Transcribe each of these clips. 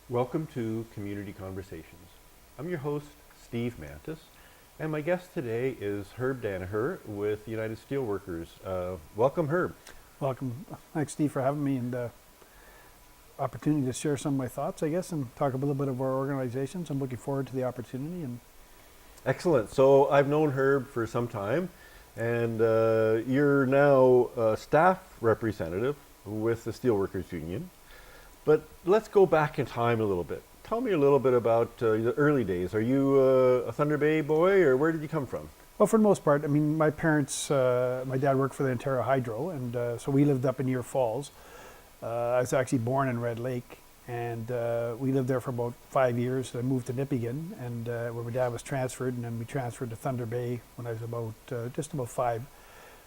Welcome to Community Conversations. I'm your host, Steve Mantis, and my guest today is Herb Daniher with United Steelworkers. Welcome, Herb. Welcome. Thanks, Steve, for having me and opportunity to share some of my thoughts, I guess, and talk a little bit of our organizations. I'm looking forward to the opportunity. And Excellent. So I've known Herb for some time, and you're now a staff representative with the Steelworkers Union. But let's go back in time a little bit. Tell me a little bit about the early days. Are you a Thunder Bay boy, or where did you come from? well, for the most part, I mean, my parents, my dad worked for the Ontario Hydro, and so we lived up in Ear Falls. I was actually born in Red Lake, and we lived there for about 5 years. I moved to Nipigon, and where my dad was transferred, and then we transferred to Thunder Bay when I was about just about 5.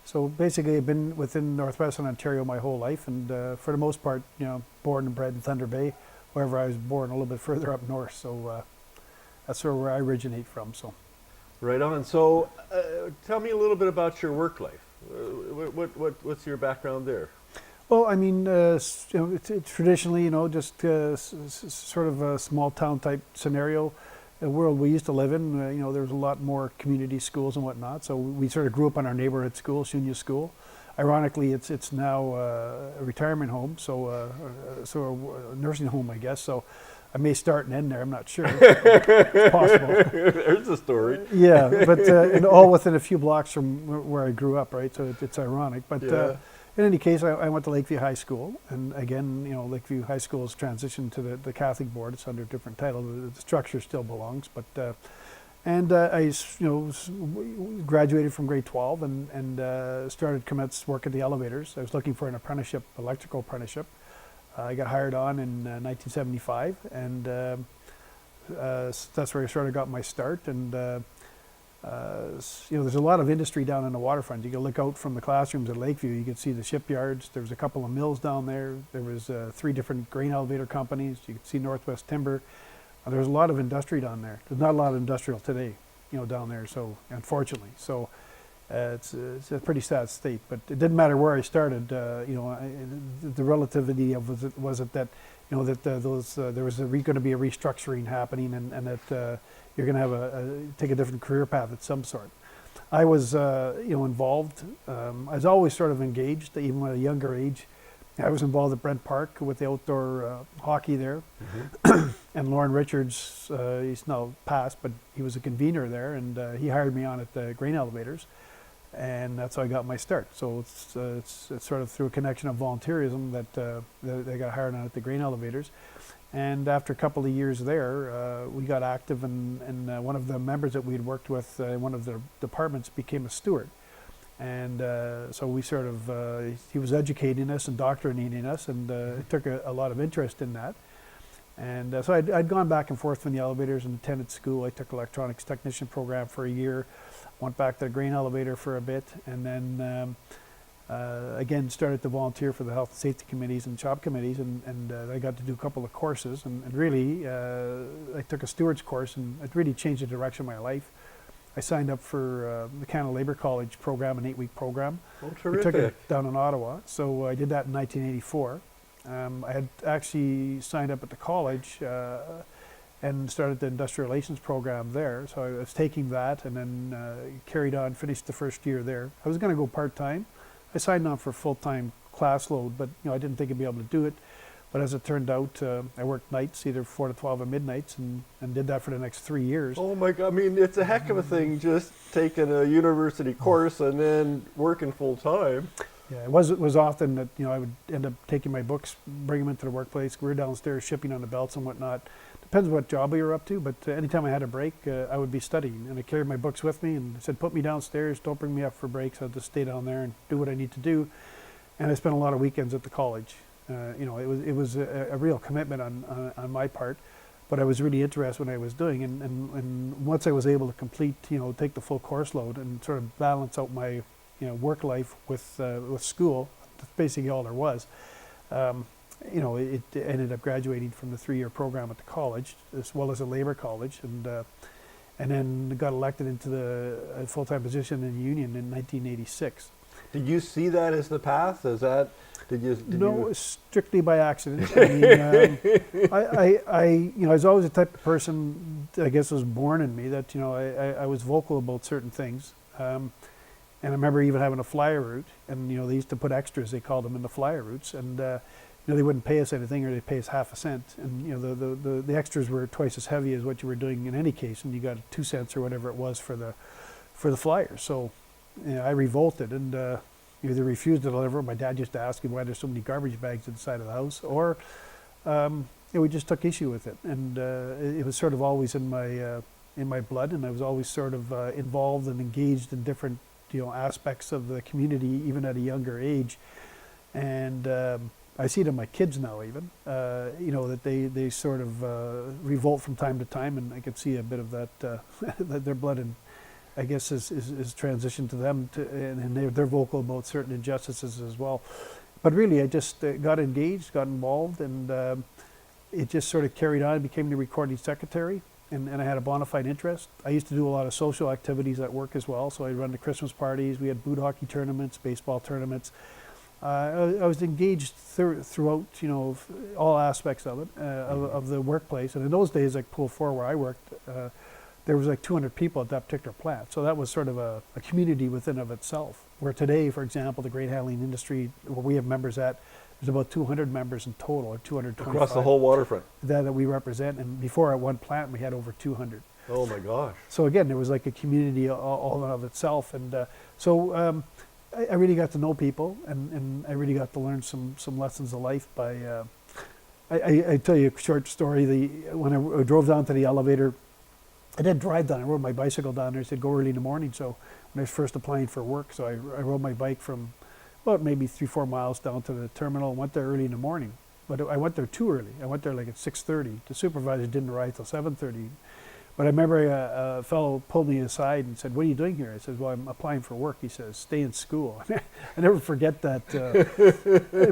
So basically, I've been within northwestern Ontario my whole life, and for the most part, born and bred in Thunder Bay. However, I was born a little bit further up north, so that's sort of where I originate from. So, Right on. So tell me a little bit about your work life. What's your background there? well, I mean, it's traditionally, just sort of a small town type scenario. The world we used to live in, there was a lot more community schools and whatnot. So we sort of grew up in our neighborhood school, Shunya School. Ironically, it's now a retirement home, so a nursing home, I guess. So I may start and end there. I'm not sure. It's possible. There's the story. Yeah, but all within a few blocks from where I grew up, right? So it's ironic. But Yeah. in any case, I went to Lakeview High School, and again, Lakeview High School has transitioned to the Catholic board. It's under a different title. The structure still belongs, but graduated from grade 12 and started commenced work at the elevators. I was looking for an apprenticeship, electrical apprenticeship. I got hired on in 1975, and that's where I sort of got my start. And there's a lot of industry down in the waterfront. You can look out from the classrooms at Lakeview. You can see the shipyards. There was a couple of mills down there. There was 3 different grain elevator companies. You could see Northwest Timber. There's a lot of industry down there. There's not a lot of industrial today, down there. So unfortunately, it's a pretty sad state. But it didn't matter where I started. The relativity of was it that that there was going to be a restructuring happening, and that you're going to have take a different career path at some sort. I was involved. I was always sort of engaged, even at a younger age. I was involved at Brent Park with the outdoor hockey there. Mm-hmm. And Lauren Richards, he's now passed, but he was a convener there, and he hired me on at the grain elevators, and that's how I got my start. So it's sort of through a connection of volunteerism that I got hired on at the grain elevators. And after a couple of years there, we got active, and one of the members that we had worked with, one of the departments, became a steward. And so we sort of, he was educating us and doctrinating us, and took a lot of interest in that. And so I'd gone back and forth from the elevators and attended school. I took electronics technician program for a year, went back to the grain elevator for a bit, and then again started to volunteer for the health and safety committees and shop committees, and I got to do a couple of courses, and really I took a steward's course, and it really changed the direction of my life. I signed up for the Canada Labour College program, an 8-week program. Oh, I terrific. took it down in Ottawa, so I did that in 1984. I had actually signed up at the college and started the industrial relations program there. So I was taking that, and then carried on, finished the first year there. I was going to go part-time. I signed on for full-time class load, but I didn't think I'd be able to do it. But as it turned out, I worked nights, either 4 to 12 or midnights, and did that for the next 3 years. Oh my God! I mean, it's a heck of a thing just taking a university course and then working full time. Yeah, it was often that I would end up taking my books, bring them into the workplace. We were downstairs shipping on the belts and whatnot. Depends what job we were up to, but anytime I had a break, I would be studying, and I carried my books with me. And I said, "Put me downstairs. Don't bring me up for breaks. I'll just stay down there and do what I need to do." And I spent a lot of weekends at the college. It was a real commitment on my part, but I was really interested in what I was doing, and once I was able to complete, take the full course load and sort of balance out my work life with school. That's basically all there was. It ended up graduating from the 3-year program at the college, as well as a labor college, and then got elected into the full-time position in the union in 1986. Did you see that as the path? Is that, did No, you? strictly by accident. I mean, I was always the type of person, I guess was born in me that, I was vocal about certain things. And I remember even having a flyer route, and, they used to put extras, they called them, in the flyer routes. And, they wouldn't pay us anything, or they'd pay us half a cent. And, the extras were twice as heavy as what you were doing in any case, and you got 2 cents or whatever it was for the flyer. So, I revolted and either refused to deliver. My dad used to ask me why there's so many garbage bags inside of the house, or we just took issue with it. And it was sort of always in my blood, and I was always sort of involved and engaged in different aspects of the community, even at a younger age. And I see it in my kids now, even that they sort of revolt from time to time, and I could see a bit of that that their blood and I guess is transitioned to them, and they're vocal about certain injustices as well. But really, I just got engaged, got involved, and it just sort of carried on. I became the recording secretary, and I had a bona fide interest. I used to do a lot of social activities at work as well, so I'd run the Christmas parties. We had boot hockey tournaments, baseball tournaments. I was engaged throughout, all aspects of it, of the workplace. And in those days, like Pool 4, where I worked, there was like 200 people at that particular plant. So that was sort of a community within of itself. Where today, for example, the grain handling industry, where we have members at, there's about 200 members in total, or 225. Across the whole waterfront. That we represent. And before at one plant, we had over 200. Oh my gosh. So again, there was like a community all of itself. And I really got to know people, and I really got to learn some lessons of life by, I tell you a short story. When I drove down to the elevator, I didn't drive down, I rode my bicycle down there. I said, go early in the morning. So when I was first applying for work, so I rode my bike from about maybe 3-4 miles down to the terminal, and went there early in the morning. But I went there too early. I went there like at 6:30. The supervisor didn't arrive till 7:30. But I remember a fellow pulled me aside and said, what are you doing here? I said, well, I'm applying for work. He says, stay in school. I never forget that.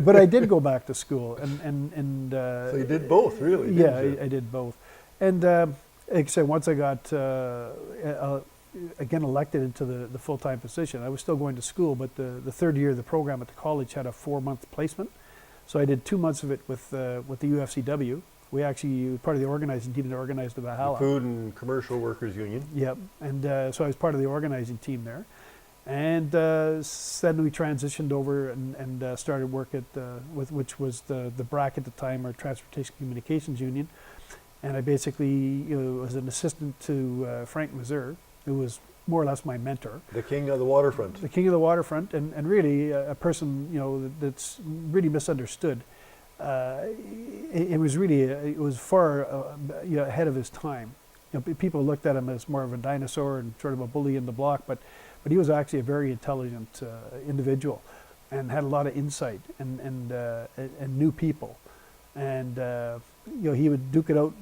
But I did go back to school. So you did both, really? Yeah, I did both. And like I said, once I got, again, elected into the full-time position, I was still going to school, but the third year of the program at the college had a 4-month placement. So I did 2 months of it with the UFCW. We actually were part of the organizing team that organized the Valhalla. The Food and Commercial Workers Union. Yep, and so I was part of the organizing team there. And then we transitioned over and started work at, which was the BRAC at the time, our Transportation Communications Union. And I basically was an assistant to Frank Mazur, who was more or less my mentor. The king of the waterfront. The king of the waterfront, and really a person that's really misunderstood. It was far ahead of his time. People looked at him as more of a dinosaur and sort of a bully in the block, but he was actually a very intelligent individual, and had a lot of insight and knew people. And he would duke it out.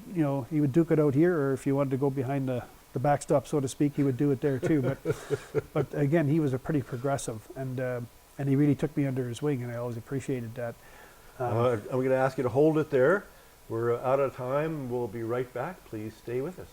He would duke it out here, or if you wanted to go behind the backstop, so to speak, he would do it there too. But again, he was a pretty progressive, and he really took me under his wing, and I always appreciated that. I'm going to ask you to hold it there. We're out of time. We'll be right back. Please stay with us.